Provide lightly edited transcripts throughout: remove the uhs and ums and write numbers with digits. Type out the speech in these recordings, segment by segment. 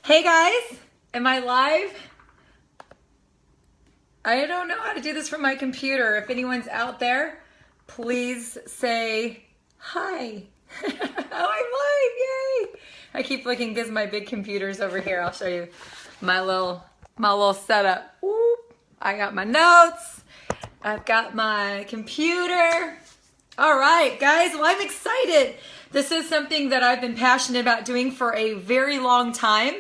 Hey guys, am I live? I don't know how to do this from my computer. If anyone's out there, please say hi. Oh, I'm live, yay! I keep looking because my big computer's over here. I'll show you my little setup. Whoop. I got my notes. I've got my computer. All right, guys, well, I'm excited. This is something that I've been passionate about doing for a very long time.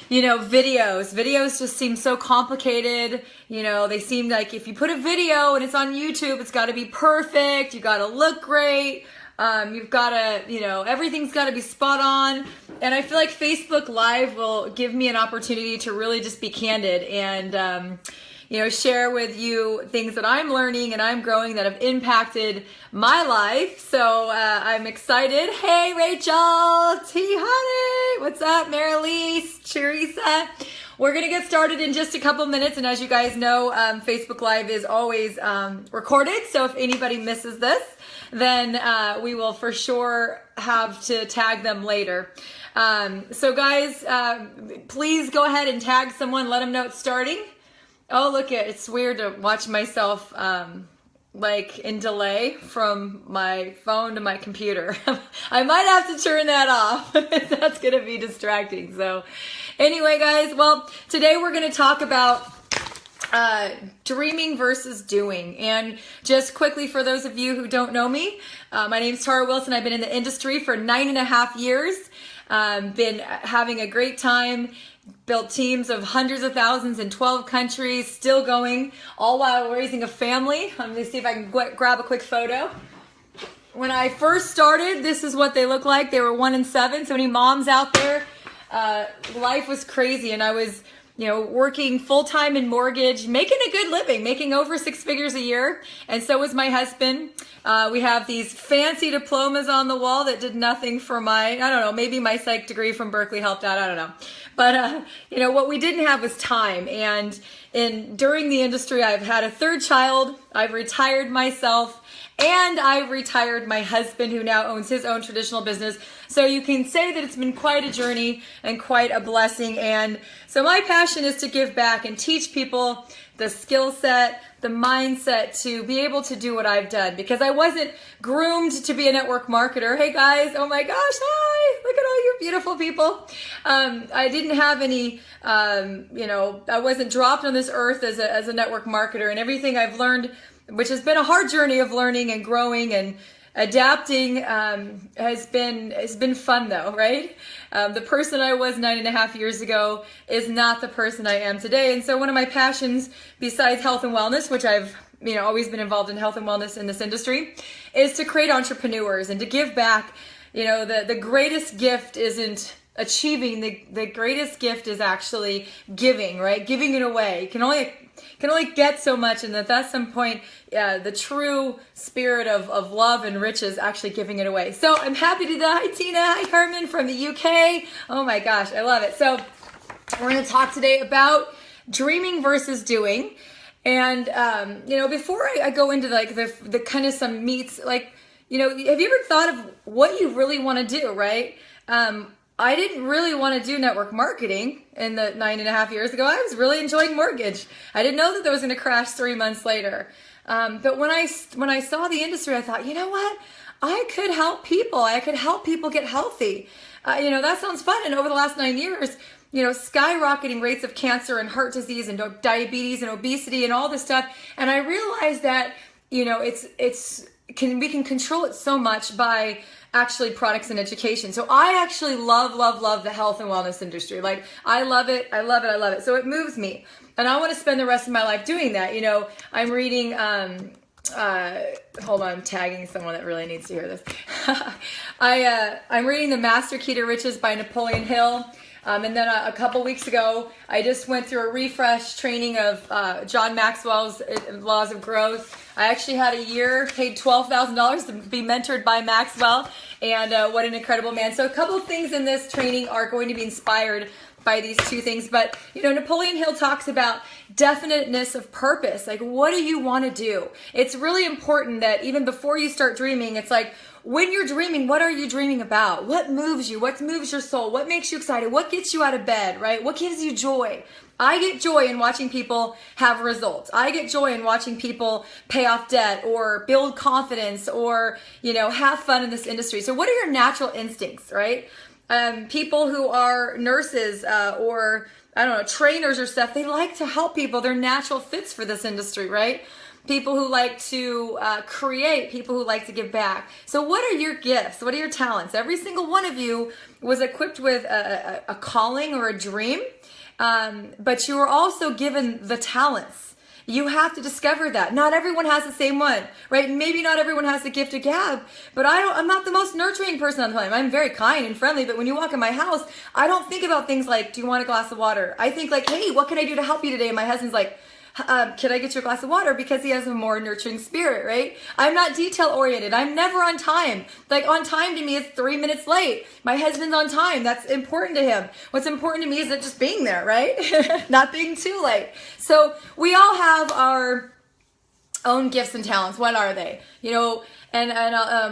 You know, videos just seem so complicated. You know, they seem like if you put a video and it's on YouTube, it's got to be perfect. You got to look great. You've got to, you know, everything's got to be spot on. And I feel like Facebook Live will give me an opportunity to really just be candid and, you know, share with you things that I'm learning and I'm growing that have impacted my life. So I'm excited. Hey, Rachel, T. Honey, what's up, Marilise, Teresa? We're going to get started in just a couple minutes. And as you guys know, Facebook Live is always recorded. So if anybody misses this, then we will for sure have to tag them later. So guys, please go ahead and tag someone. Let them know it's starting. Oh, look it's weird to watch myself like in delay from my phone to my computer. I might have to turn that off. That's going to be distracting. So anyway, guys, well, today we're going to talk about dreaming versus doing. And just quickly, for those of you who don't know me, my name's Tara Wilson. I've been in the industry for 9.5 years. Been having a great time. Built teams of hundreds of thousands in 12 countries, still going, all while raising a family. Let me see if I can grab a quick photo. When I first started, this is what they look like. They were 1 and 7. So any moms out there, life was crazy. And I was, you know, working full-time in mortgage, making a good living, making over 6 figures a year. And so was my husband. We have these fancy diplomas on the wall that did nothing for my, I don't know, maybe my psych degree from Berkeley helped out. I don't know. But, you know, what we didn't have was time. And during the industry, I've had a 3rd child. I've retired myself. And I've retired my husband, who now owns his own traditional business. So you can say that it's been quite a journey and quite a blessing. And so my passion is to give back and teach people the skill set, the mindset to be able to do what I've done, because I wasn't groomed to be a network marketer. Hey guys, oh my gosh, hi, look at all you beautiful people. I didn't have any, you know, I wasn't dropped on this earth as a network marketer, and everything I've learned, which has been a hard journey of learning and growing and adapting, has been fun though, right? The person I was 9.5 years ago is not the person I am today. And so one of my passions, besides health and wellness, which I've, you know, always been involved in health and wellness in this industry, is to create entrepreneurs and to give back. You know, the greatest gift isn't achieving, the greatest gift is actually giving, right? Giving it away. You can only get so much, and at some point, the true spirit of love and riches, actually giving it away. So I'm happy to do that. Hi Tina, hi Carmen from the UK. Oh my gosh, I love it. So we're going to talk today about dreaming versus doing. And you know, before I go into like the kind of some meats, like, you know, have you ever thought of what you really want to do, right? I didn't really want to do network marketing in the 9.5 years ago. I was really enjoying mortgage. I didn't know that that was going to crash 3 months later. But when I saw the industry, I thought, you know what? I could help people. I could help people get healthy. You know, that sounds fun. And over the last 9 years, you know, skyrocketing rates of cancer and heart disease and diabetes and obesity and all this stuff. And I realized that, you know, we can control it so much by actually products and education. So I actually love the health and wellness industry. Like, I love it. So it moves me. And I want to spend the rest of my life doing that. You know, I'm reading, hold on, I'm tagging someone that really needs to hear this. I'm reading The Master Key to Riches by Napoleon Hill. And then a couple weeks ago, I just went through a refresh training of John Maxwell's Laws of Growth. I actually had a year, paid $12,000 to be mentored by Maxwell, and what an incredible man. So a couple of things in this training are going to be inspired by these two things. But, you know, Napoleon Hill talks about definiteness of purpose. Like, what do you want to do? It's really important that even before you start dreaming, it's like, when you're dreaming, what are you dreaming about? What moves you? What moves your soul? What makes you excited? What gets you out of bed, right? What gives you joy? I get joy in watching people have results. I get joy in watching people pay off debt or build confidence or, have fun in this industry. So what are your natural instincts, right? People who are nurses or, I don't know, trainers or stuff, they like to help people. They're natural fits for this industry, right? People who like to create, people who like to give back. So what are your gifts? What are your talents? Every single one of you was equipped with a calling or a dream. But you are also given the talents. You have to discover that. Not everyone has the same one, right? Maybe not everyone has the gift of gab, but I'm not the most nurturing person on the planet. I'm very kind and friendly, but when you walk in my house, I don't think about things like, do you want a glass of water? I think like, hey, what can I do to help you today? And my husband's like, can I get you a glass of water? Because he has a more nurturing spirit, right? I'm not detail oriented. I'm never on time. Like on time to me is 3 minutes late. My husband's on time. That's important to him. What's important to me is just being there, right? Not being too late. So we all have our own gifts and talents. What are they? And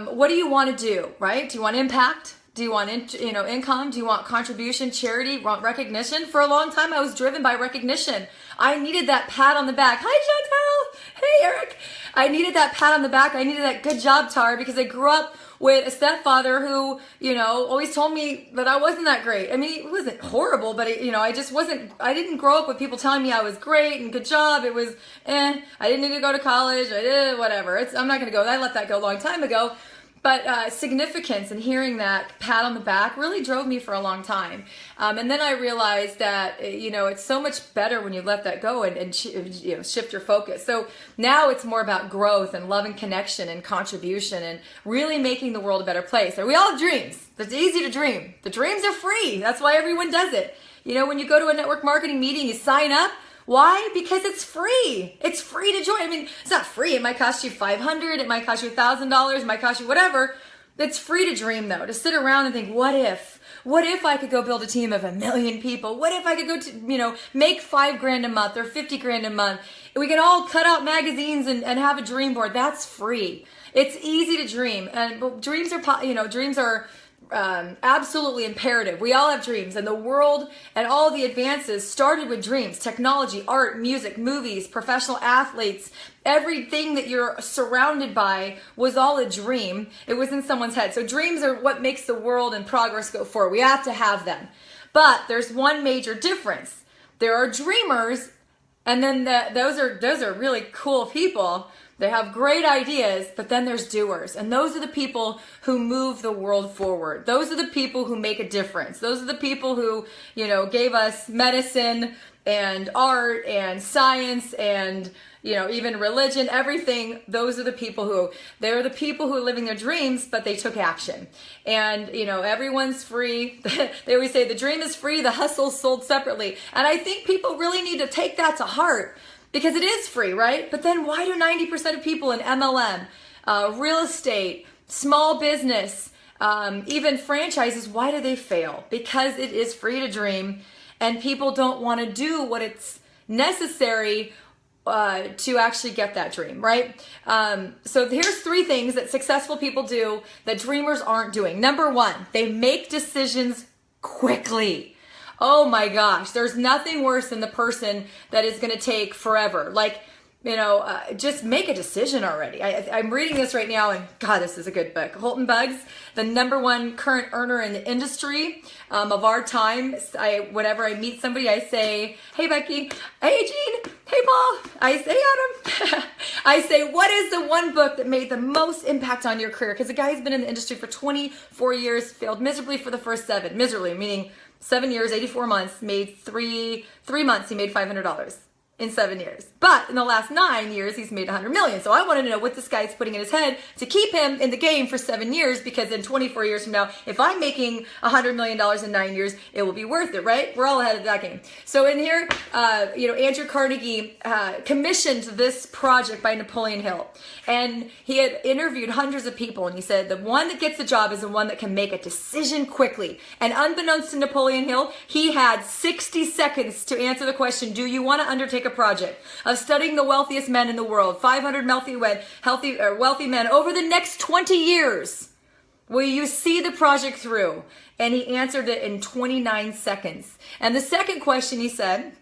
what do you want to do, right? Do you want impact? Do you want income? Do you want contribution, charity, want recognition? For a long time, I was driven by recognition. I needed that pat on the back. Hi, Chantel. Hey, Eric. I needed that pat on the back. I needed that good job, Tar, because I grew up with a stepfather who, always told me that I wasn't that great. I mean, it wasn't horrible, but I just wasn't, I didn't grow up with people telling me I was great and good job. It was, I didn't need to go to college. I did whatever. I'm not going to go. I let that go a long time ago. But significance and hearing that pat on the back really drove me for a long time. And then I realized that, it's so much better when you let that go and shift your focus. So now it's more about growth and love and connection and contribution and really making the world a better place. And we all have dreams. It's easy to dream. The dreams are free. That's why everyone does it. When you go to a network marketing meeting, you sign up. Why? Because it's free. It's free to join. I mean, it's not free. It might cost you $500. It might cost you $1,000. It might cost you whatever. It's free to dream though, to sit around and think, what if? What if I could go build a team of 1 million people? What if I could go to, make $5,000 a month or $50,000 a month? We can all cut out magazines and have a dream board. That's free. It's easy to dream. But dreams are absolutely imperative. We all have dreams, and the world and all the advances started with dreams. Technology, art, music, movies, professional athletes, everything that you're surrounded by was all a dream. It was in someone's head. So dreams are what makes the world and progress go forward. We have to have them. But there's one major difference. There are dreamers, and then those are really cool people. They have great ideas, but then there's doers. And those are the people who move the world forward. Those are the people who make a difference. Those are the people who, gave us medicine and art and science and, even religion, everything. Those are the people they're the people who are living their dreams, but they took action. And, everyone's free. They always say the dream is free, the hustle's sold separately. And I think people really need to take that to heart. Because it is free, right? But then why do 90% of people in MLM, real estate, small business, even franchises, why do they fail? Because it is free to dream and people don't want to do what it's necessary to actually get that dream, right? So here's 3 things that successful people do that dreamers aren't doing. Number 1, they make decisions quickly. Oh my gosh, there's nothing worse than the person that is going to take forever. Like, just make a decision already. I'm reading this right now, and God, this is a good book. Holton Buggs, the #1 current earner in the industry of our time. Whenever I meet somebody, I say, hey Becky, hey Jean, hey Paul, I say Adam. I say, what is the one book that made the most impact on your career? Because the guy's been in the industry for 24 years, failed miserably for the first 7. Miserably, meaning 7 years, 84 months, made three months, he made $500 in 7 years. But in the last 9 years, he's made 100 million. So I want to know what this guy's putting in his head to keep him in the game for 7 years, because in 24 years from now, if I'm making $100 million in 9 years, it will be worth it, right? We're all ahead of that game. So in here, Andrew Carnegie commissioned this project by Napoleon Hill. And he had interviewed hundreds of people, and he said, the one that gets the job is the one that can make a decision quickly. And unbeknownst to Napoleon Hill, he had 60 seconds to answer the question, do you want to undertake a project of studying the wealthiest men in the world, 500 wealthy men over the next 20 years? Will you see the project through? And he answered it in 29 seconds. And the second question he said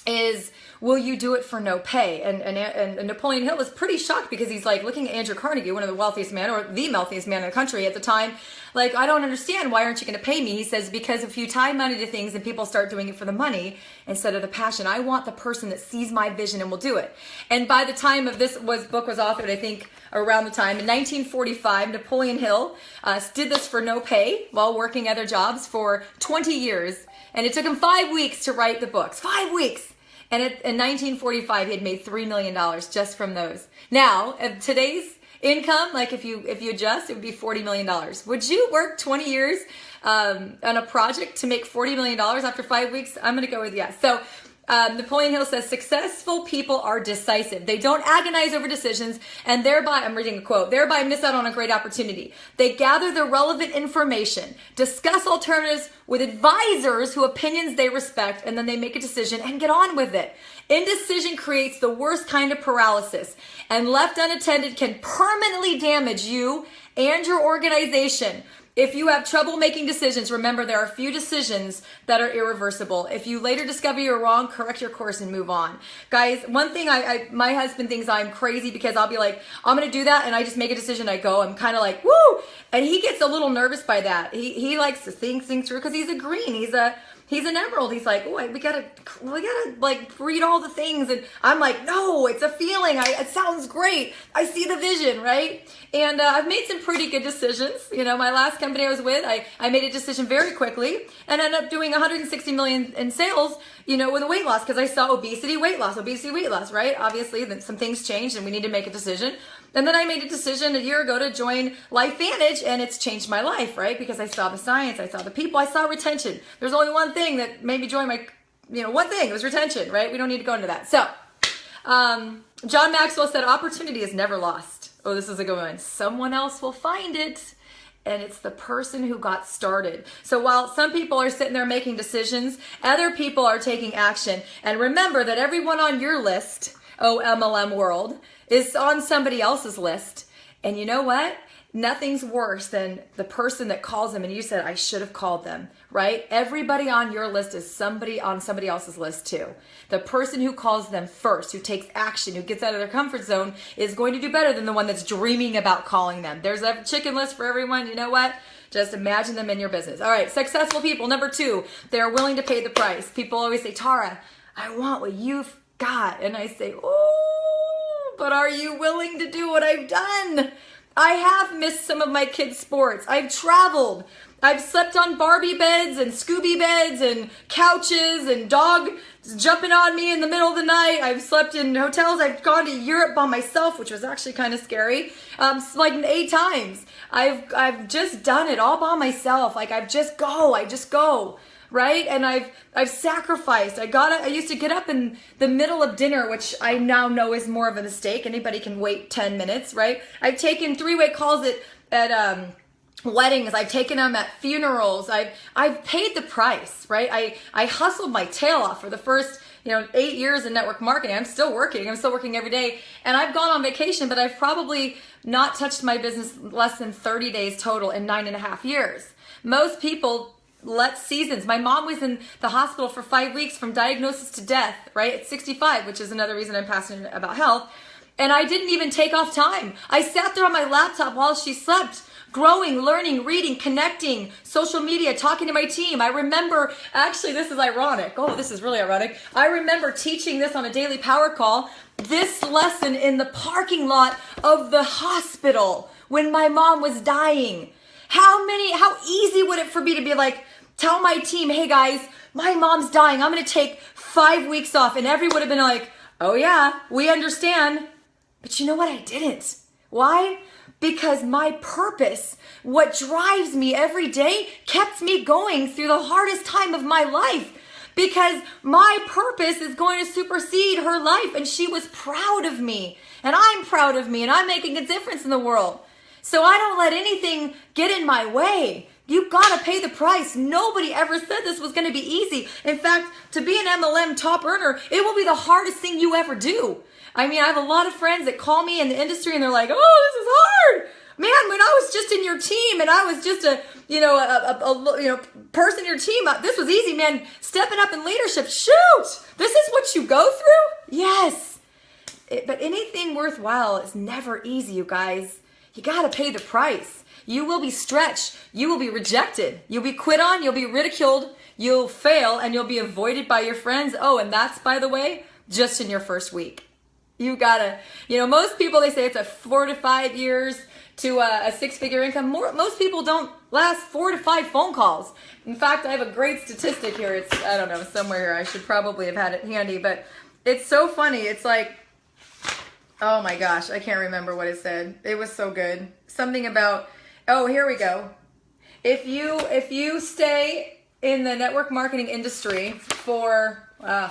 is, will you do it for no pay? And Napoleon Hill was pretty shocked, because he's like looking at Andrew Carnegie, one of the wealthiest men, or the wealthiest man in the country at the time. Like, I don't understand. Why aren't you going to pay me? He says, because if you tie money to things and people start doing it for the money instead of the passion, I want the person that sees my vision and will do it. And by the time of this book was authored, I think around the time in 1945, Napoleon Hill did this for no pay while working other jobs for 20 years. And it took him 5 weeks to write the books. 5 weeks. And in 1945, he had made $3 million just from those. Now, if today's income, like if you adjust, it would be $40 million. Would you work 20 years on a project to make $40 million after 5 weeks? I'm going to go with yes. So Napoleon Hill says, successful people are decisive. They don't agonize over decisions and thereby, I'm reading a quote, thereby miss out on a great opportunity. They gather the relevant information, discuss alternatives with advisors whose opinions they respect, and then they make a decision and get on with it. Indecision creates the worst kind of paralysis, and left unattended can permanently damage you and your organization. If you have trouble making decisions, remember there are few decisions that are irreversible. If you later discover you're wrong, correct your course and move on. Guys, one thing my husband thinks I'm crazy, because I'll be like, I'm going to do that, and I just make a decision, I go. I'm kind of like, woo! And he gets a little nervous by that. He likes to think things through, because he's a green. He's an emerald. He's like, oh, we gotta like read all the things. And I'm like, no, it's a feeling. It sounds great. I see the vision, right? And I've made some pretty good decisions. You know, my last company I was with, I made a decision very quickly and ended up doing 160 million in sales, you know, with a weight loss, because I saw obesity, weight loss, right? Obviously, then some things changed and we need to make a decision. And then I made a decision a year ago to join LifeVantage, and it's changed my life, right? Because I saw the science, I saw the people, I saw retention. There's only one thing that made me join my, one thing, it was retention, right? We don't need to go into that. So, John Maxwell said, opportunity is never lost. Oh, this is a good one. Someone else will find it, and it's the person who got started. So while some people are sitting there making decisions, other people are taking action. And remember that everyone on your list, oh, MLM world, is on somebody else's list. And you know what? Nothing's worse than the person that calls them and you said, I should have called them, right? Everybody on your list is somebody on somebody else's list too. The person who calls them first, who takes action, who gets out of their comfort zone, is going to do better than the one that's dreaming about calling them. There's a chicken list for everyone. You know what? Just imagine them in your business. All right, successful people. Number 2, they're willing to pay the price. People always say, Tara, I want what you've got. And I say, oh, but are you willing to do what I've done? I have missed some of my kids' sports. I've traveled. I've slept on Barbie beds and Scooby beds and couches and dog jumping on me in the middle of the night. I've slept in hotels. I've gone to Europe by myself, which was actually kind of scary, like 8 times. I've just done it all by myself. Like I just go. Right? And I've sacrificed. I used to get up in the middle of dinner, which I now know is more of a mistake. Anybody can wait 10 minutes, right? I've taken 3-way calls at weddings. I've taken them at funerals. I've paid the price, right? I hustled my tail off for the first 8 years in network marketing. I'm still working every day. And I've gone on vacation, but I've probably not touched my business less than 30 days total in 9.5 years. Most people let seasons. My mom was in the hospital for 5 weeks from diagnosis to death, right? At 65, which is another reason I'm passionate about health. And I didn't even take off time. I sat there on my laptop while she slept, growing, learning, reading, connecting, social media, talking to my team. I remember, actually, this is ironic. Oh, this is really ironic. I remember teaching this on a daily power call, this lesson in the parking lot of the hospital when my mom was dying. How easy would it for me to be like, tell my team, hey guys, my mom's dying. I'm going to take 5 weeks off. And everyone would have been like, oh yeah, we understand. But you know what? I didn't. Why? Because my purpose, what drives me every day, kept me going through the hardest time of my life. Because my purpose is going to supersede her life. And she was proud of me. And I'm proud of me. And I'm making a difference in the world. So I don't let anything get in my way. You gotta pay the price. Nobody ever said this was gonna be easy. In fact, to be an MLM top earner, it will be the hardest thing you ever do. I mean, I have a lot of friends that call me in the industry and they're like, oh, this is hard. Man, when I was just in your team and I was just a person in your team, this was easy, man. Stepping up in leadership, shoot, this is what you go through? Yes. But anything worthwhile is never easy, you guys. You got to pay the price. You will be stretched. You will be rejected. You'll be quit on. You'll be ridiculed. You'll fail and you'll be avoided by your friends. Oh, and that's, by the way, just in your first week. You gotta, most people, they say it's a 4 to 5 years to a 6-figure income. Most people don't last 4 to 5 phone calls. In fact, I have a great statistic here. It's, I don't know, somewhere here. I should probably have had it handy, but it's so funny. It's like, oh my gosh, I can't remember what it said. It was so good. Something about, oh, here we go. If you stay in the network marketing industry for,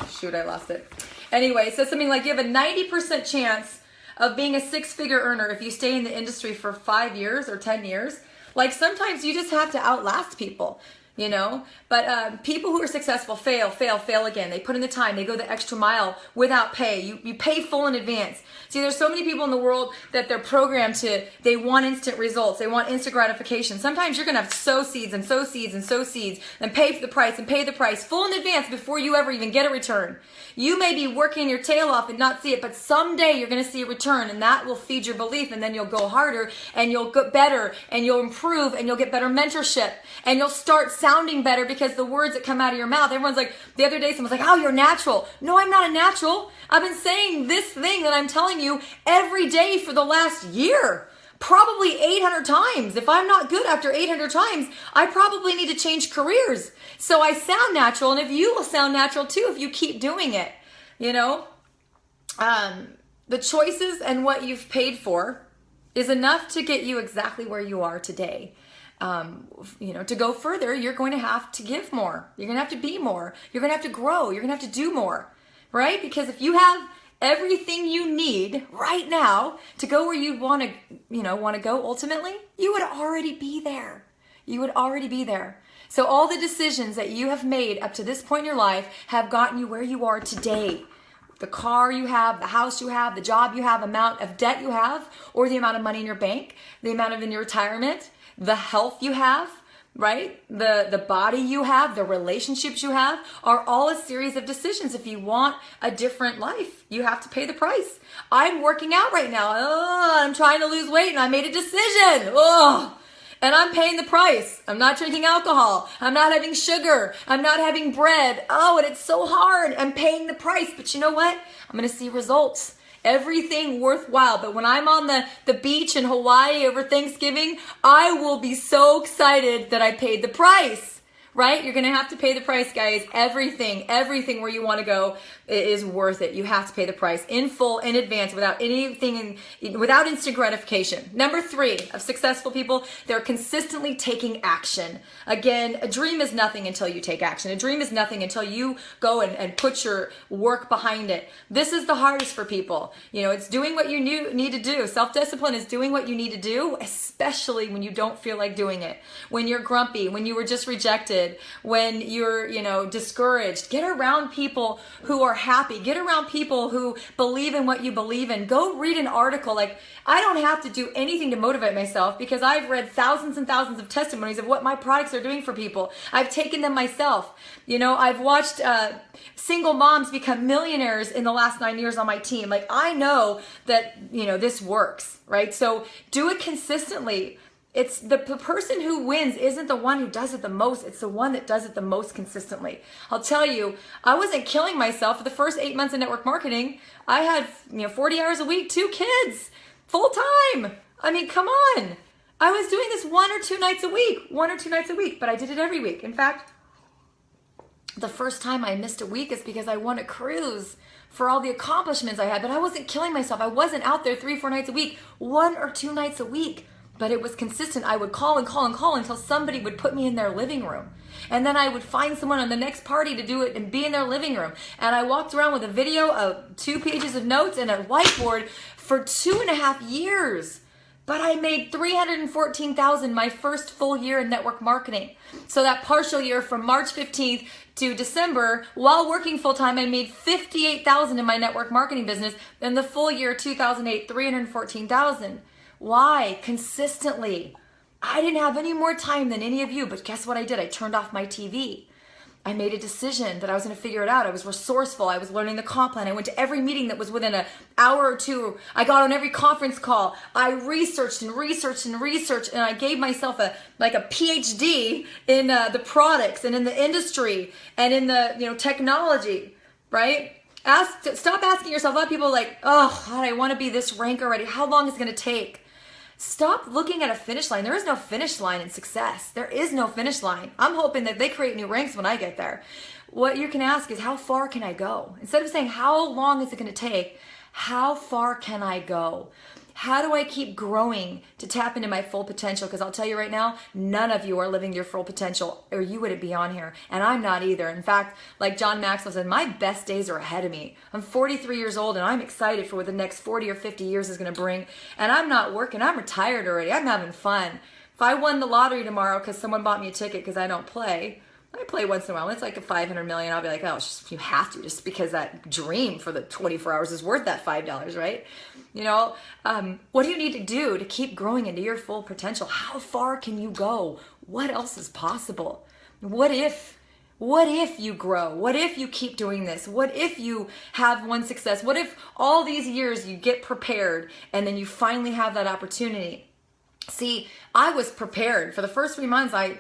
shoot, I lost it. Anyway, so something like you have a 90% chance of being a 6-figure earner if you stay in the industry for 5 years or 10 years. Like sometimes you just have to outlast people, but people who are successful fail again. They put in the time, they go the extra mile without pay. You pay full in advance. See, there's so many people in the world that they're programmed to, they want instant results. They want instant gratification. Sometimes you're going to have to sow seeds and sow seeds and sow seeds and pay for the price and pay the price full in advance before you ever even get a return. You may be working your tail off and not see it, but someday you're going to see a return, and that will feed your belief, and then you'll go harder and you'll get better and you'll improve and you'll get better mentorship and you'll start sounding better because the words that come out of your mouth, everyone's like, the other day someone's like, oh, you're natural. No, I'm not a natural. I've been saying this thing that I'm telling you every day for the last year, probably 800 times. If I'm not good after 800 times, I probably need to change careers. So I sound natural, and if you will sound natural too if you keep doing it, the choices and what you've paid for is enough to get you exactly where you are today. To go further, you're going to have to give more. You're going to have to be more. You're going to have to grow. You're going to have to do more, right? Because if you have everything you need right now to go where you want to go ultimately, you would already be there. You would already be there. So all the decisions that you have made up to this point in your life have gotten you where you are today. The car you have, the house you have, the job you have, amount of debt you have, or the amount of money in your bank, the amount of in your retirement, the health you have, right? The body you have, the relationships you have are all a series of decisions. If you want a different life, you have to pay the price. I'm working out right now. I'm trying to lose weight and I made a decision. And I'm paying the price. I'm not drinking alcohol. I'm not having sugar. I'm not having bread. And it's so hard. I'm paying the price. But you know what? I'm going to see results. Everything worthwhile. But when I'm on the beach in Hawaii over Thanksgiving, I will be so excited that I paid the price. Right? You're going to have to pay the price, guys. Everything where you want to go is worth it. You have to pay the price in full, in advance, without instant gratification. Number 3 of successful people, they're consistently taking action. Again, a dream is nothing until you take action. A dream is nothing until you go and put your work behind it. This is the hardest for people. It's doing what you need to do. Self-discipline is doing what you need to do, especially when you don't feel like doing it. When you're grumpy, when you were just rejected, when you're, discouraged. Get around people who are happy. Get around people who believe in what you believe in. Go read an article. Like, I don't have to do anything to motivate myself because I've read thousands and thousands of testimonies of what my products are doing for people. I've taken them myself. I've watched single moms become millionaires in the last 9 years on my team. Like, I know that, this works, right? So do it consistently. It's the person who wins isn't the one who does it the most. It's the one that does it the most consistently. I'll tell you, I wasn't killing myself for the first 8 months of network marketing. I had 40 hours a week, 2 kids, full time. I mean, come on. I was doing this 1 or 2 nights a week, but I did it every week. In fact, the first time I missed a week is because I won a cruise for all the accomplishments I had, but I wasn't killing myself. I wasn't out there 3-4 nights a week, 1 or 2 nights a week. But it was consistent. I would call until somebody would put me in their living room. And then I would find someone on the next party to do it and be in their living room. And I walked around with a video of 2 pages of notes and a whiteboard for 2.5 years. But I made $314,000 my first full year in network marketing. So that partial year from March 15th to December, while working full-time, I made $58,000 in my network marketing business. And the full year, 2008, $314,000. Why? Consistently. I didn't have any more time than any of you, but guess what I did? I turned off my TV. I made a decision that I was going to figure it out. I was resourceful. I was learning the comp plan. I went to every meeting that was within an hour or two. I got on every conference call. I researched and researched and researched, and I gave myself a PhD in the products and in the industry and in the technology, right? Stop asking yourself. A lot of people are like, oh, God, I want to be this rank already. How long is it going to take? Stop looking at a finish line. There is no finish line in success. There is no finish line. I'm hoping that they create new ranks when I get there. What you can ask is, how far can I go? Instead of saying, how long is it going to take? How far can I go? How do I keep growing to tap into my full potential? Because I'll tell you right now, none of you are living your full potential, or you wouldn't be on here. And I'm not either. In fact, like John Maxwell said, my best days are ahead of me. I'm 43 years old, and I'm excited for what the next 40 or 50 years is going to bring. And I'm not working. I'm retired already. I'm having fun. If I won the lottery tomorrow because someone bought me a ticket because I don't play, I play once in a while. When it's like a 500 million, I'll be like, oh, it's just, you have to, just because that dream for the 24 hours is worth that $5, right? What do you need to do to keep growing into your full potential? How far can you go? What else is possible? What if you grow? What if you keep doing this? What if you have one success? What if all these years you get prepared and then you finally have that opportunity? See, I was prepared. For the first 3 months, I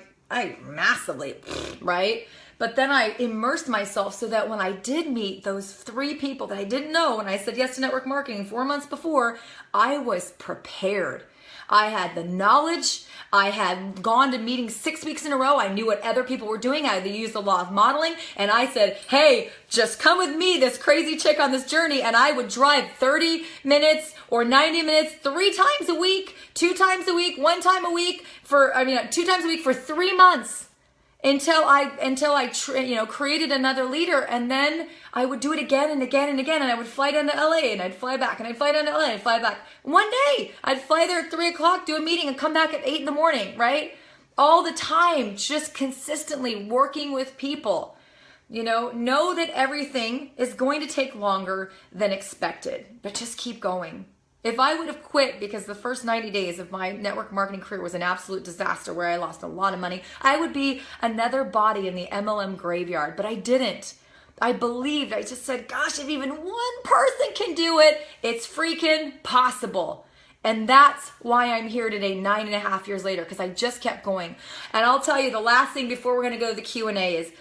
massively, right? But then I immersed myself so that when I did meet those 3 people that I didn't know when I said yes to network marketing 4 months before, I was prepared. I had the knowledge. I had gone to meetings 6 weeks in a row. I knew what other people were doing. I had used the law of modeling. And I said, hey, just come with me, this crazy chick on this journey. And I would drive 30 minutes or 90 minutes 3 times a week, 2 times a week, 1 time a week 2 times a week for 3 months. Until I created another leader, and then I would do it again and again and again, and I would fly down to LA, and I'd fly back, and I'd fly down to LA, and I'd fly back. One day, I'd fly there at 3 o'clock, do a meeting, and come back at 8 in the morning, right? All the time, just consistently working with people. Know that everything is going to take longer than expected, but just keep going. If I would have quit because the first 90 days of my network marketing career was an absolute disaster where I lost a lot of money, I would be another body in the MLM graveyard, but I didn't. I believed. I just said, gosh, if even one person can do it, it's freaking possible. And that's why I'm here today, 9.5 years later, because I just kept going. And I'll tell you, the last thing before we're going to go to the Q&A is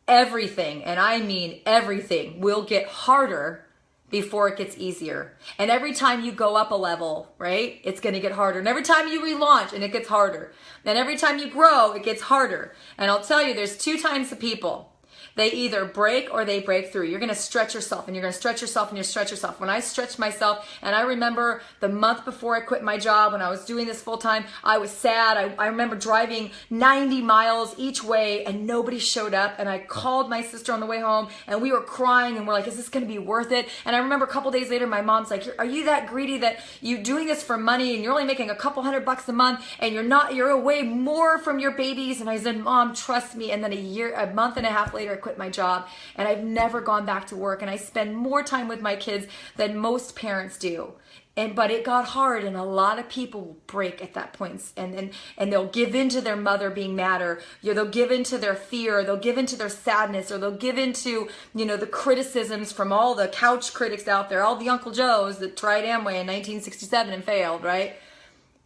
everything, and I mean everything, will get harder before it gets easier. And every time you go up a level, right, it's going to get harder. And every time you relaunch, and it gets harder. And every time you grow, it gets harder. And I'll tell you, there's 2 types of people. They either break or they break through. You're going to stretch yourself, and you're going to stretch yourself, and you stretch yourself. When I stretched myself, and I remember the month before I quit my job, when I was doing this full time, I was sad. I remember driving 90 miles each way, and nobody showed up. And I called my sister on the way home, and we were crying, and we're like, is this going to be worth it? And I remember a couple days later, my mom's like, are you that greedy that you're doing this for money, and you're only making a couple $100 a month, and you're away more from your babies? And I said, Mom, trust me. And then a month and a half later, I quit my job, and I've never gone back to work, and I spend more time with my kids than most parents do. But it got hard, and a lot of people will break at that point, and they'll give in to their mother being mad, or they'll give in to their fear, or they'll give in to their sadness, or they'll give in to the criticisms from all the couch critics out there, all the Uncle Joes that tried Amway in 1967 and failed, right?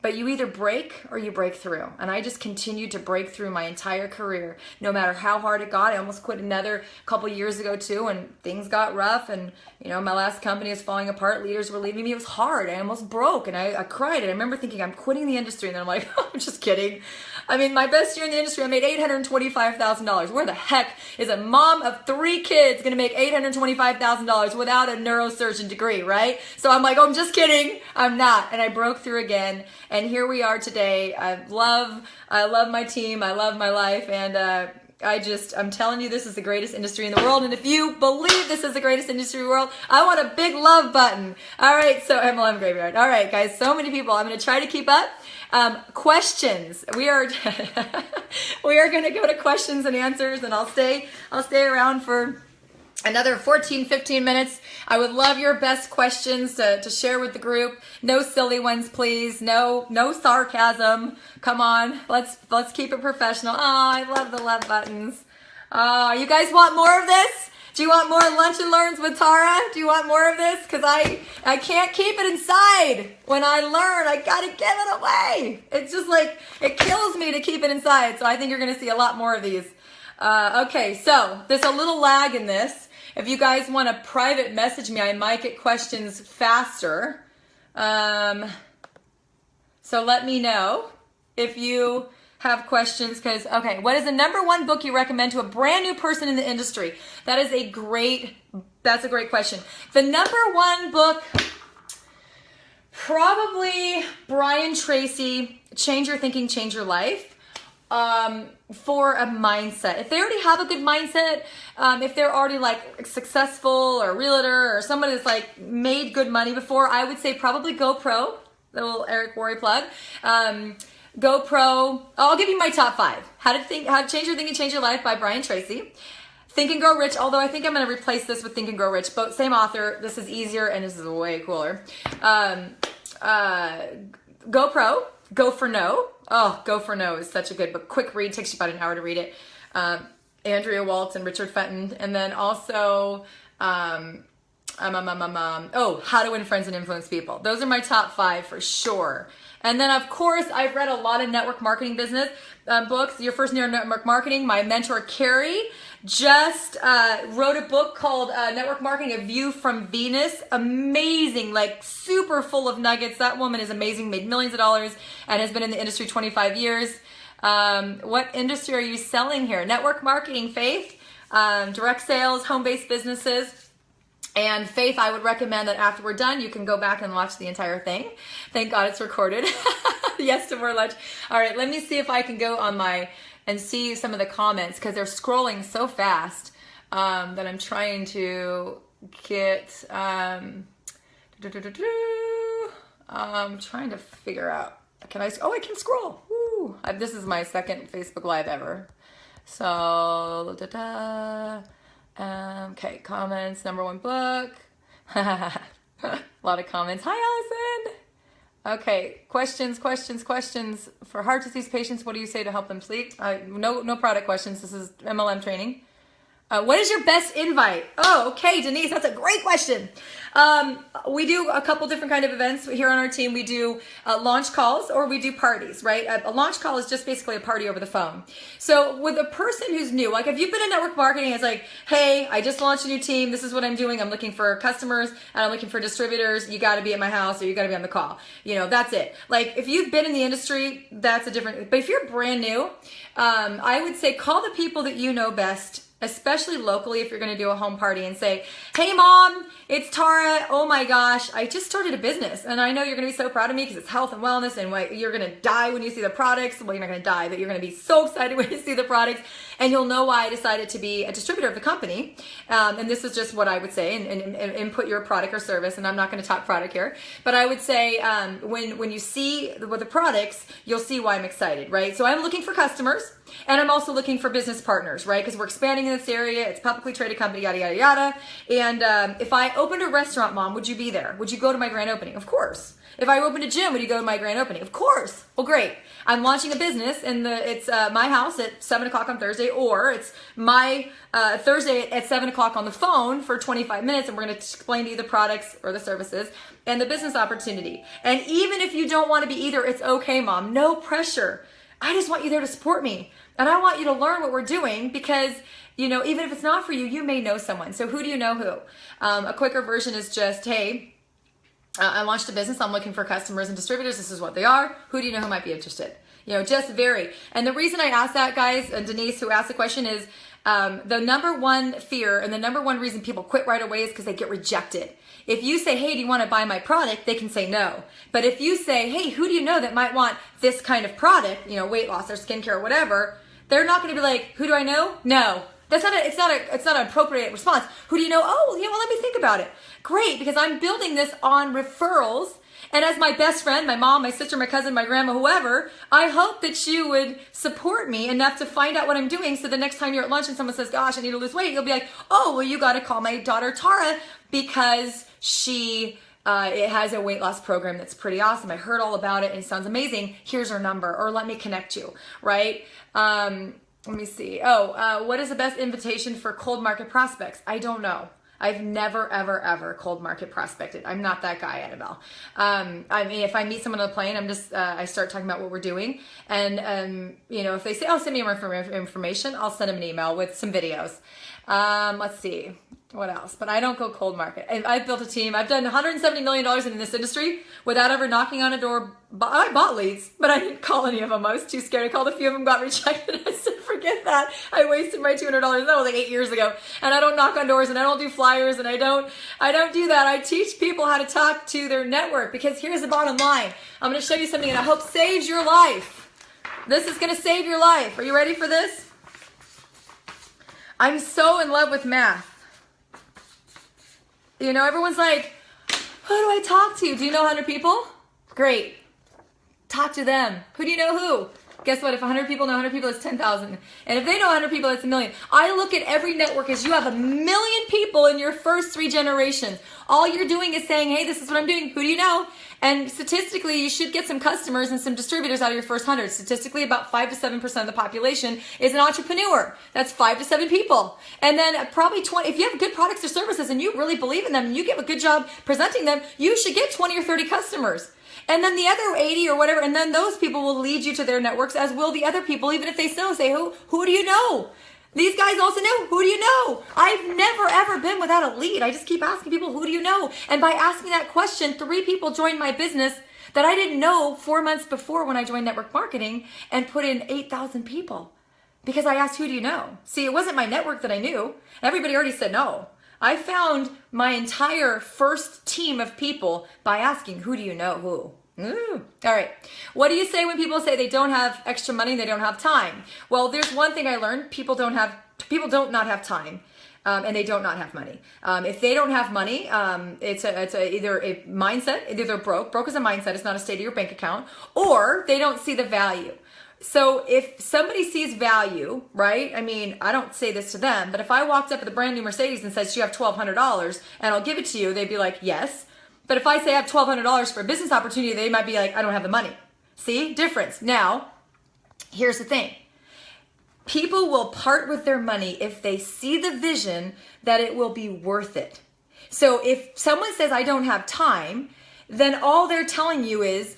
But you either break or you break through. And I just continued to break through my entire career, no matter how hard it got. I almost quit another couple years ago too, and things got rough, and my last company was falling apart. Leaders were leaving me. It was hard. I almost broke, and I cried. And I remember thinking, I'm quitting the industry. And then I'm like, oh, I'm just kidding. I mean, my best year in the industry, I made $825,000. Where the heck is a mom of 3 kids going to make $825,000 without a neurosurgeon degree, right? So I'm like, oh, I'm just kidding. I'm not. And I broke through again. And here we are today. I love my team. I love my life. And I'm telling you, this is the greatest industry in the world. And if you believe this is the greatest industry in the world, I want a big love button. All right, so MLM Graveyard. All right, guys, so many people. I'm going to try to keep up. Questions. We are going to go to questions and answers, and I'll stay around for another 14, 15 minutes. I would love your best questions to share with the group. No silly ones, please. No sarcasm. Come on, let's keep it professional. Oh, I love the love buttons. Oh, you guys want more of this? Do you want more Lunch and Learns with Tara? Do you want more of this? Because I can't keep it inside. When I learn, I gotta give it away. It's just like, it kills me to keep it inside. So I think you're gonna see a lot more of these. Okay, so there's a little lag in this. If you guys want to private message me, I might get questions faster. So let me know if you have questions, because, okay, what is the #1 book you recommend to a brand new person in the industry? That's a great question. The #1 book, probably Brian Tracy, Change Your Thinking, Change Your Life. For a mindset. If they already have a good mindset, if they're already like successful or a realtor or somebody that's like made good money before, I would say probably GoPro, little Eric Worre plug. GoPro, I'll give you my top 5. How to Change Your Thinking, Change Your Life by Brian Tracy. Think and Grow Rich, although I think I'm going to replace this with Think and Grow Rich, but same author. This is easier and this is way cooler. GoPro, Go for No. Oh, Go for No is such a good book. Quick read, takes you about an hour to read it. Andrea Waltz and Richard Fenton. And then also, How to Win Friends and Influence People. Those are my top 5 for sure. And then, of course, I've read a lot of network marketing business books. Your First Year in Network Marketing. My mentor, Carrie, just wrote a book called Network Marketing, A View from Venus. Amazing, like super full of nuggets. That woman is amazing, made millions of dollars, and has been in the industry 25 years. What industry are you selling here? Network marketing, Faith, direct sales, home-based businesses. And Faith, I would recommend that after we're done, you can go back and watch the entire thing. Thank God it's recorded. Yes to more lunch. All right, let me see if I can go on and see some of the comments, because they're scrolling so fast that I'm trying to get, I'm trying to figure out, I can scroll. Woo. This is my second Facebook Live ever. So, okay, comments, #1 book. A lot of comments. Hi, Allison. Okay, questions for heart disease patients. What do you say to help them sleep? No product questions. This is MLM training. What is your best invite? Oh, okay, Denise, that's a great question. We do a couple different kind of events here on our team. We do launch calls or we do parties, right? A launch call is just basically a party over the phone. So with a person who's new, like if you've been in network marketing, it's like, hey, I just launched a new team. This is what I'm doing. I'm looking for customers and I'm looking for distributors. You got to be at my house or you got to be on the call. You know, that's it. Like if you've been in the industry, that's a different, but if you're brand new, I would say call the people that you know best, especially locally if you're going to do a home party, and say, hey mom, it's Tara. Oh my gosh, I just started a business and I know you're going to be so proud of me because it's health and wellness and you're going to die when you see the products. Well, you're not going to die, but you're going to be so excited when you see the products, and you'll know why I decided to be a distributor of the company. And this is just what I would say, and input your product or service, and I'm not going to talk product here, but I would say when you see the products, you'll see why I'm excited, right? So I'm looking for customers. And I'm also looking for business partners, right? Because we're expanding in this area. It's a publicly traded company, yada, yada, yada. And if I opened a restaurant, Mom, would you be there? Would you go to my grand opening? Of course. If I opened a gym, would you go to my grand opening? Of course. Well, great. I'm launching a business, and it's my house at 7 o'clock on Thursday, or it's my Thursday at 7 o'clock on the phone for 25 minutes, and we're going to explain to you the products or the services and the business opportunity. And even if you don't want to be either, it's okay, Mom. No pressure. I just want you there to support me. And I want you to learn what we're doing because, you know, even if it's not for you, you may know someone. So who do you know who? A quicker version is just, hey, I launched a business. I'm looking for customers and distributors. This is what they are. Who do you know who might be interested? You know, just vary. And the reason I asked that, guys, and Denise, who asked the question, is the #1 fear and the #1 reason people quit right away is because they get rejected. If you say, hey, do you want to buy my product? They can say no. But if you say, hey, who do you know that might want this kind of product, you know, weight loss or skincare or whatever, they're not going to be like, who do I know? No. It's not an appropriate response. Who do you know? Oh, yeah, well, let me think about it. Great, because I'm building this on referrals And as my best friend, my mom, my sister, my cousin, my grandma, whoever, I hope that you would support me enough to find out what I'm doing, so the next time you're at lunch and someone says, gosh, I need to lose weight, you'll be like, oh, well, you got to call my daughter Tara because she it has a weight loss program that's pretty awesome. I heard all about it and it sounds amazing. Here's her number, or let me connect you, right? Let me see. What is the best invitation for cold market prospects? I don't know. I've never, ever, ever cold market prospected. I'm not that guy, Annabelle. I mean, if I meet someone on the plane, I start talking about what we're doing. And, if they say, oh, send me more information, I'll send them an email with some videos. Let's see. What else? But I don't go cold market. I've built a team. I've done $170 million in this industry without ever knocking on a door. I bought leads, but I didn't call any of them. I was too scared. I called a few of them, got rejected. I said, forget that. I wasted my $200. That was like 8 years ago. And I don't knock on doors, and I don't do flyers, and I don't do that. I teach people how to talk to their network, because here's the bottom line. I'm going to show you something that I hope saves your life. This is going to save your life. Are you ready for this? I'm so in love with math. Everyone's like, who do I talk to? Do you know 100 people? Great. Talk to them. Who do you know who? Guess what? If 100 people know 100 people, it's 10,000. And if they know 100 people, it's a million. I look at every network as you have 1 million people in your first 3 generations. All you're doing is saying, hey, this is what I'm doing. Who do you know? And statistically, you should get some customers and some distributors out of your first 100. Statistically, about 5 to 7% of the population is an entrepreneur. That's 5 to 7 people. And then probably 20, if you have good products or services and you really believe in them and you give a good job presenting them, you should get 20 or 30 customers. And then the other 80 or whatever, and then those people will lead you to their networks, as will the other people, even if they still say, who do you know? These guys also know, who do you know? I've never, ever been without a lead. I just keep asking people, who do you know? And by asking that question, 3 people joined my business that I didn't know 4 months before when I joined network marketing, and put in 8,000 people. Because I asked, who do you know? See, it wasn't my network that I knew. Everybody already said no. I found my entire first team of people by asking, who do you know who? All right. What do you say when people say they don't have extra money, they don't have time? Well, there's one thing I learned. People don't not have time. And they don't not have money. If they don't have money, it's either a mindset, either they're broke. Broke is a mindset. It's not a state of your bank account. Or they don't see the value. So if somebody sees value, right? I mean, I don't say this to them, but if I walked up with a brand new Mercedes and says, you have $1,200 and I'll give it to you, they'd be like, yes. But if I say I have $1,200 for a business opportunity, they might be like, I don't have the money. See? Difference. Now, here's the thing. People will part with their money if they see the vision that it will be worth it. So if someone says, I don't have time, then all they're telling you is,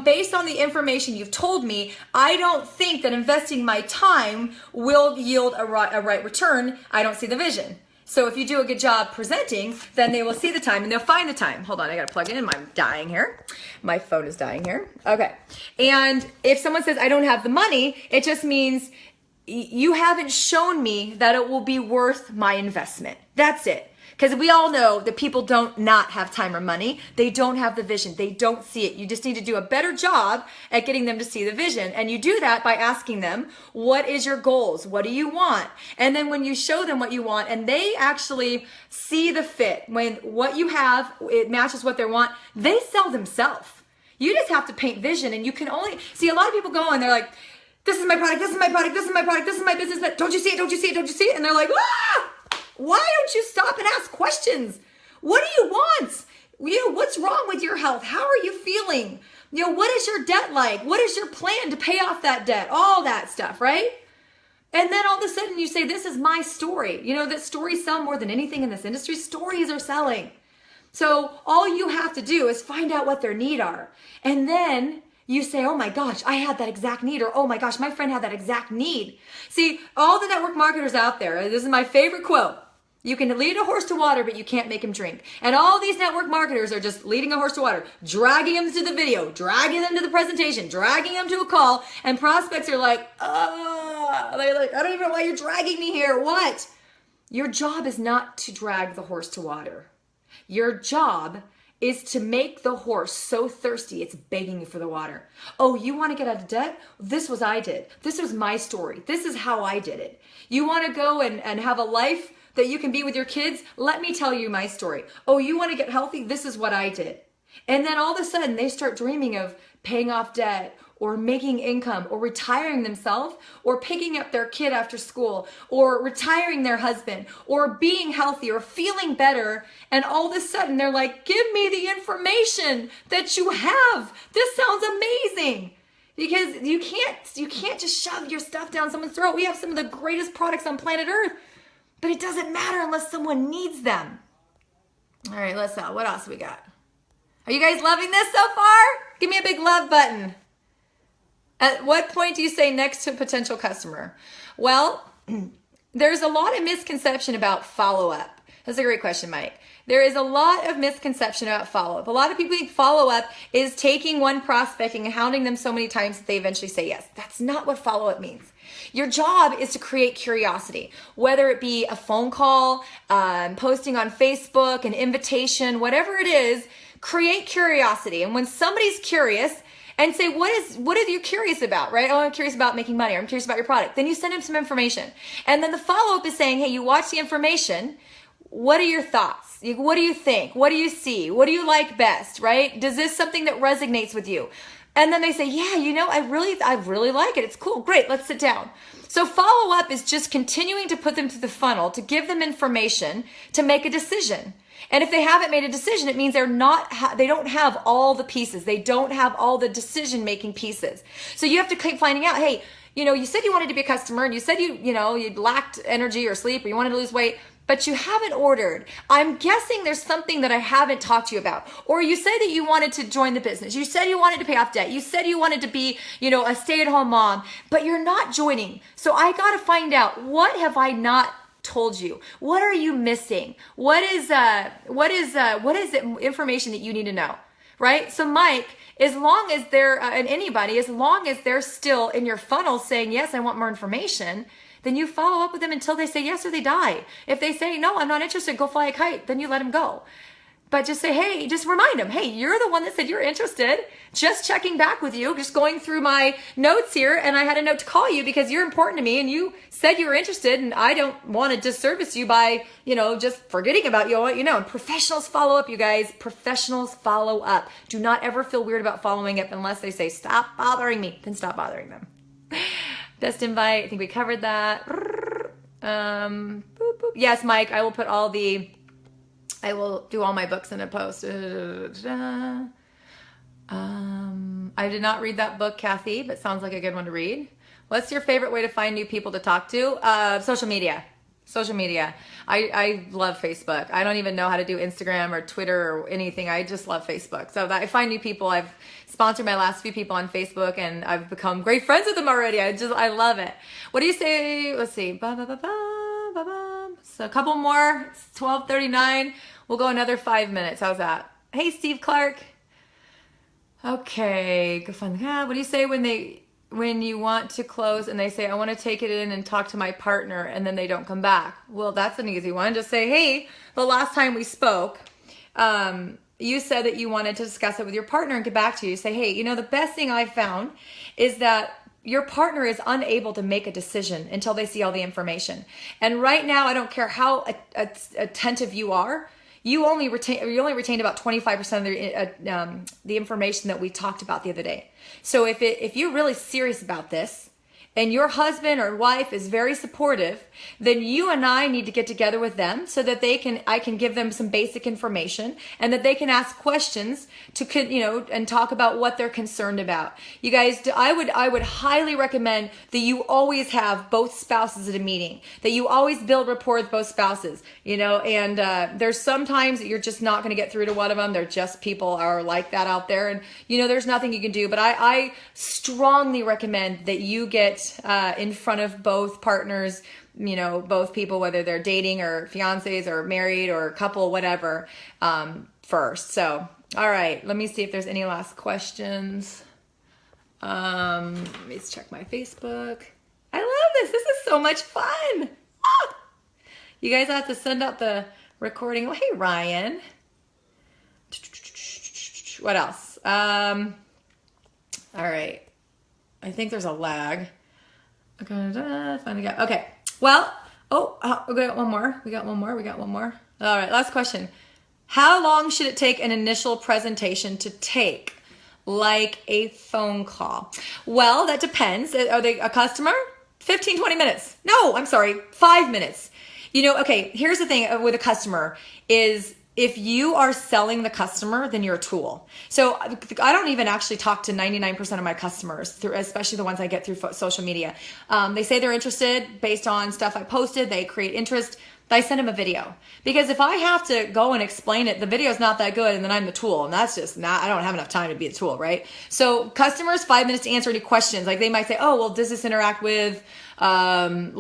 based on the information you've told me, I don't think that investing my time will yield a right return. I don't see the vision. So if you do a good job presenting, then they will see the time and they'll find the time. Hold on, I gotta plug it in. I'm dying here. My phone is dying here. Okay. And if someone says, I don't have the money, it just means you haven't shown me that it will be worth my investment. That's it. Because we all know that people don't not have time or money. They don't have the vision. They don't see it. You just need to do a better job at getting them to see the vision. And you do that by asking them, what is your goals? What do you want? And then when you show them what you want and they actually see the fit, when what you have, it matches what they want, they sell themselves. You just have to paint vision, and you can only see a lot of people go and they're like, this is my product, this is my product, this is my product, this is my business. Don't you see it? Don't you see it? Don't you see it? And they're like, ah! Why don't you stop and ask questions? What do you want? What's wrong with your health? How are you feeling? What is your debt like? What is your plan to pay off that debt? All that stuff, right? And then all of a sudden you say, this is my story. That stories sell more than anything in this industry. Stories are selling. So all you have to do is find out what their need are. And then you say, oh my gosh, I had that exact need, or oh my gosh, my friend had that exact need. See, all the network marketers out there, this is my favorite quote. You can lead a horse to water, but you can't make him drink. And all these network marketers are just leading a horse to water, dragging them to the video, dragging them to the presentation, dragging them to a call, and prospects are like, they're like, I don't even know why you're dragging me here. What? Your job is not to drag the horse to water. Your job is to make the horse so thirsty it's begging you for the water. Oh, you want to get out of debt? This was I did. This was my story. This is how I did it. You want to go and have a life that you can be with your kids? Let me tell you my story. Oh, you want to get healthy? This is what I did. And then all of a sudden they start dreaming of paying off debt or making income or retiring themselves or picking up their kid after school or retiring their husband or being healthy or feeling better. And all of a sudden they're like, give me the information that you have. This sounds amazing. Because you can't just shove your stuff down someone's throat. We have some of the greatest products on planet Earth, but it doesn't matter unless someone needs them. All right, what else we got? Are you guys loving this so far? Give me a big love button. At what point do you say next to a potential customer? Well, there's a lot of misconception about follow-up. That's a great question, Mike. There is a lot of misconception about follow-up. A lot of people think follow-up is taking one prospect and hounding them so many times that they eventually say yes. That's not what follow-up means. Your job is to create curiosity, whether it be a phone call, posting on Facebook, an invitation, whatever it is, create curiosity. And when somebody's curious and say, what are you curious about, right? Oh, I'm curious about making money, or I'm curious about your product. Then you send them some information. And then the follow-up is saying, hey, you watch the information. What are your thoughts? What do you think? What do you see? What do you like best, right? Does this something that resonates with you? And then they say, yeah, I really like it. It's cool. Great. Let's sit down. So follow up is just continuing to put them through the funnel, to give them information, to make a decision. And if they haven't made a decision, it means they don't have all the pieces. They don't have all the decision-making pieces. So you have to keep finding out, hey, you said you wanted to be a customer and you said you lacked energy or sleep or you wanted to lose weight, but you haven't ordered. I'm guessing there's something that I haven't talked to you about. Or you said that you wanted to join the business. You said you wanted to pay off debt. You said you wanted to be, a stay-at-home mom, but you're not joining. So I got to find out, what have I not told you? What are you missing? What is the information that you need to know? Right? So Mike, as long as they're, and anybody, as long as they're still in your funnel saying, yes, I want more information, then you follow up with them until they say yes or they die. If they say, no, I'm not interested, go fly a kite, then you let them go. But just say, hey, just remind them, hey, you're the one that said you're interested. Just checking back with you, just going through my notes here, and I had a note to call you because you're important to me and you said you were interested, and I don't want to disservice you by, just forgetting about you. And professionals follow up, you guys. Professionals follow up. Do not ever feel weird about following up unless they say, stop bothering me. Then stop bothering them. Best invite, I think we covered that. Boop, boop. Yes, Mike, I will do all my books in a post. I did not read that book, Kathy, but sounds like a good one to read. What's your favorite way to find new people to talk to? Social media. Social media. I love Facebook. I don't even know how to do Instagram or Twitter or anything. I just love Facebook. So that I find new people. I've sponsored my last few people on Facebook and I've become great friends with them already. I love it. What do you say? Let's see. So a couple more. It's 12:39. We'll go another 5 minutes. How's that? Hey, Steve Clark. Okay. Good fun. What do you say when you want to close and they say, I want to take it in and talk to my partner, and then they don't come back? Well, that's an easy one. Just say, hey, the last time we spoke, you said that you wanted to discuss it with your partner and get back to you. Say, hey, the best thing I've found is that your partner is unable to make a decision until they see all the information. And right now, I don't care how attentive you are, you only retained about 25% of the information that we talked about the other day. So if you're really serious about this, and your husband or wife is very supportive, then you and I need to get together with them so that I can give them some basic information and that they can ask questions and talk about what they're concerned about. You guys, I would highly recommend that you always have both spouses at a meeting, that you always build rapport with both spouses, and there's sometimes that you're just not going to get through to one of them. They're just people are like that out there, and there's nothing you can do, but I strongly recommend that you get in front of both partners, both people, whether they're dating or fiancés or married or couple, whatever, first. So, all right, let me see if there's any last questions. Let me check my Facebook. I love this. This is so much fun. Ah! You guys have to send out the recording. Oh, hey, Ryan. What else? All right. I think there's a lag. Okay. Well, we got one more. All right, last question. How long should it take an initial presentation to take? Like a phone call. Well, that depends. Are they a customer? 15, 20 minutes. No, I'm sorry, 5 minutes. You know, okay, here's the thing with a customer is if you are selling the customer, then you're a tool. So I don't even actually talk to 99% of my customers, especially the ones I get through social media. They say they're interested based on stuff I posted. They create interest. I send them a video, because if I have to go and explain it, the video's not that good, and then I'm the tool, and that's just not, I don't have enough time to be a tool, right? So customers, 5 minutes to answer any questions. Like they might say, oh, well, does this interact with, does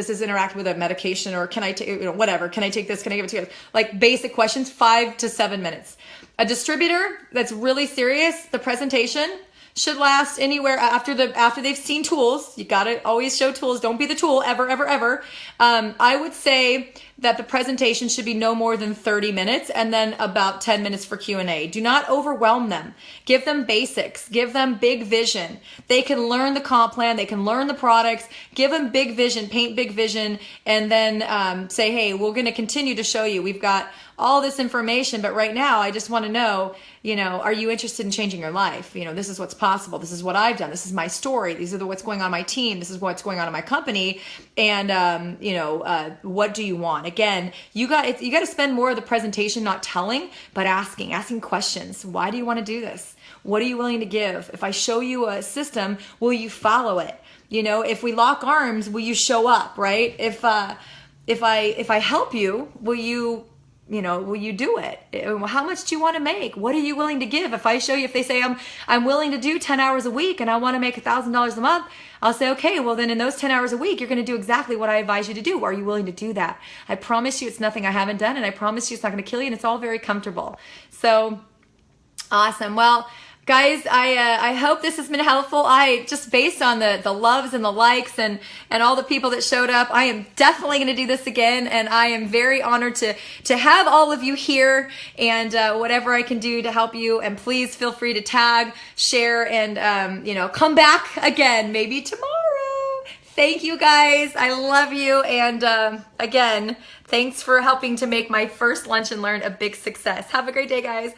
this interact with a medication, or can I take, whatever, can I take this, can I give it to you? Like basic questions, 5 to 7 minutes. A distributor that's really serious, the presentation should last anywhere after they've seen tools. You got to always show tools. Don't be the tool ever, ever, ever. I would say that the presentation should be no more than 30 minutes and then about 10 minutes for Q&A. Do not overwhelm them. Give them basics. Give them big vision. They can learn the comp plan. They can learn the products. Give them big vision, paint big vision, and then say, hey, we're going to continue to show you. We've got all this information, but right now I just want to know, are you interested in changing your life? This is what's possible. This is what I've done. This is my story. These are what's going on in my team. This is what's going on in my company. And, what do you want? Again, you got to spend more of the presentation not telling, but asking questions. Why do you want to do this? What are you willing to give? If I show you a system, will you follow it? If we lock arms, will you show up, right? If I help you, will you do it? How much do you want to make? What are you willing to give? If I show you, if they say I'm willing to do 10 hours a week and I want to make $1,000 a month, I'll say, okay, well then in those 10 hours a week, you're going to do exactly what I advise you to do. Are you willing to do that? I promise you it's nothing I haven't done, and I promise you it's not going to kill you, and it's all very comfortable. So awesome. Well, guys, I hope this has been helpful. Just based on the loves and the likes and all the people that showed up, I am definitely going to do this again, and I am very honored to have all of you here, and whatever I can do to help you. And please feel free to tag, share, and come back again, maybe tomorrow. Thank you guys. I love you. And again, thanks for helping to make my first Lunch and Learn a big success. Have a great day, guys.